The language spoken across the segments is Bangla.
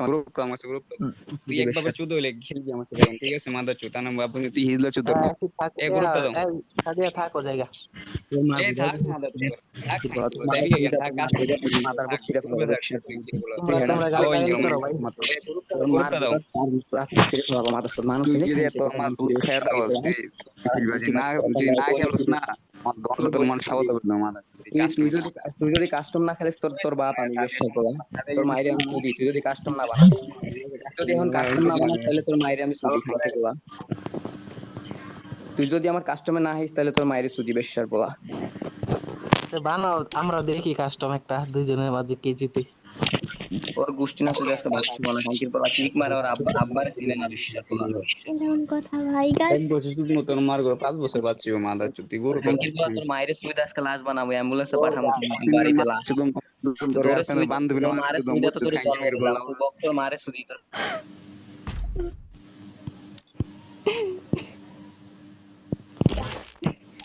গ্রুপটা আমার গ্রুপটা তুই সুদে একবার বেশা চুদ হইলে খেলবি আমার সাথে এখন, ঠিক আছে মাদার চুদ আনাম আপনি তুই হিজলা চুদ ধরবো একটু থাক এ গ্রুপটা দাও এই সাদিয়া থাকো জায়গা তোর মা এই বুঝাই থাক দিছে মাদার চুদ থাক তোর খাঙ্কি মায়ের যাবি কেন সুবিধা থাক তোর মা কাজ বুঝাই দিছে করবি মাথার উপর থাক ছিঁড়ে গ্রুপে ফেলাবো থাক বেশা খাঙ্কি গুলো তুই হেডা তোমরা ওই গালাগালি যেরকম করো ভাই। তোর মার গ্রুপটা দাও বুঝা রাস্তা ছিঁড়ে ফেলাবো মাথা তোর মানুষ তুই নেই যদি খাইতে তোর মা দুধ খায় দাওস তুই যদি না খেলোস না আমার দল তোর মন সাবত হবে না মাদার তুই যদি তুই যদি কাস্টম না খেলিস তোর বাপ আমি বেশ করবো তোর মাইরে আমি সুদি তুই যদি কাস্টম না বানাস তুই যদি এখন কাস্টম না বানাস তাহলে তোর মাইরে আমি সুদি খাইতে পোলা তুই যদি আমার কাস্টমে না হইস তাহলে তোর মাইরে সুদি বেশার পোলা বানাও আমরা দেখি কাস্টম একটা দুইজনের মাঝে কে জিতে। ওর গোষ্ঠী না সুদি আজকে ভাত খাবো না খাঙ্কির পোলা কিক মারে ওর আব্বার সিনেমা বেশার পোলা এমন কথা ভাই গাছ 1 বছর শুধু তোর মার করে 5 বছর বাচ্চি মাদার চুদ তুই গ্রুপে খাঙ্কির পোলা তোর মাইরে সুবিধা আজকে লাশ বানাবো অ্যাম্বুলেন্সে পাঠাবো বাড়িতে লাশ তোর তোর গার্লফ্রেন্ডের সুবিধা বান্ধবী তোর না মারে একদম সুবিধা তো বুঝছিস তোর খাঙ্কি জন্ম মেরে দিলাম বললাম তোর মারে সুদি তোর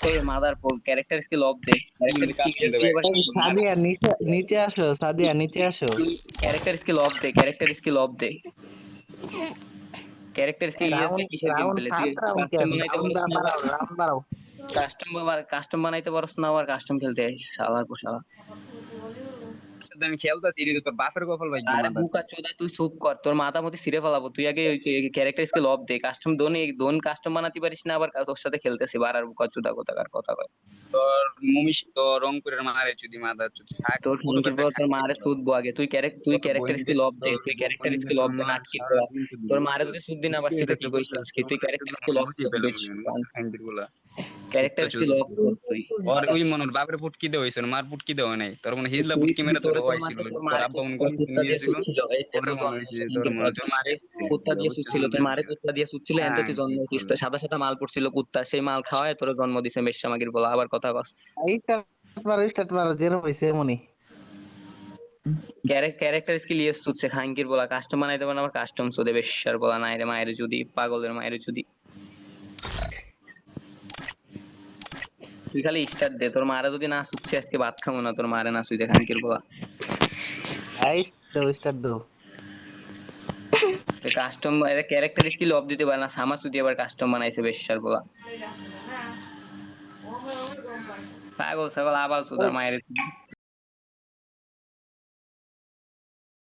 এই মাদার ফোর ক্যারেক্টার স্কিল অফ দে ক্যারেক্টার স্কিল তুই এবার এই সাদিয়া নিচে নিচে আসো, সাদিয়া নিচে আসো। ক্যারেক্টার স্কিল অফ দে ক্যারেক্টার স্কিল অফ দে ক্যারেক্টার স্কিল ইএসডি রাউন্ড কিসের গেম রাউন্ড পেলে তুই সাত রাউন্ড কে কাস্টম বানাইতে রাউন্ড পারছ না আবার বাড়াও রাউন্ড বাড়াও। কাস্টম বানাইতে পারছ না আবার কাস্টম খেলতে শালার পোশালা আমি খেলতেছি তোর বাপের কপাল ভাই আরে মাদার বুকা চোদা তুই চুপ কর তোর মাথা মতি ছিঁড়ে ফেলাবো তুই আগে ওই ক্যারেক্টার স্কিল অফ দে কাস্টম দোন কাস্টম বানাতে পারিস না আবার তোর সাথে খেলতেছি বারার বুকা চোদা কোথাকার কথা কয় তোর মমিস তো রংপুরের মারে চুদি মাদার চুদি থাক তোর গ্রুপে খানকির থাক পর তোর মারে সুদবো আগে তুই ক্যারেক্টার স্কিল অফ দে তুই ক্যারেক্টার স্কিল অফ দে নাটকির পর তোর মারে যদি সুদ দিন আবার সেটা কি কইছিস আজকে তুই ক্যারেক্টার স্কিল অফ দে ক্যারেক্টার স্কিল অফ তুই और ওই মনোর বাপের ফুটকি দেওয়া হয়েছে মার ফুটকি দেওয়া নাই তোর মনে হিজলা ফুটকি মেরে তোর হয়েছিল তোর আব্বা মনে করে কুত্তা দিয়ে নিয়েছিল সুচ্ছিল ওরে মনে হয়েছে তোর মনে তোর মারে কুত্তা দিয়ে সুচ্ছিল তোর মারে কুত্তা দিয়ে সুচ্ছিল এনতে তুই জন্ম দিস তো সাদা সাদা মাল পড়ছিল কুত্তা সেই মাল খাওয়ায় তোর জন্ম দিছে মেশামাগির বলা আবার কথা কস স্টার্ট মারো যেরকম হইছে এমনই। ক্যারেক্টার স্কিল ইয়েস সুচ্ছে খাঙ্কির বলা কাস্টম বানাইতে পারে আবার কাস্টম সুদে বেশার বলা নাই রে মায়ের যদি পাগলের মায়ের যদি তুই খালি স্টার্ট দে তোর মারে যদি না সুচ্ছে আজকে ভাত খাবো না তোর মারে না সুইতে খাঙ্কির বলা এই স্টার্ট দাও। কাস্টম ক্যারেক্টার স্কিল অফ দিতে পারে না সামা সুদি আবার কাস্টম বানাইছে বেশার বলা পাগল ছাগল আবাল সুদার মায়ের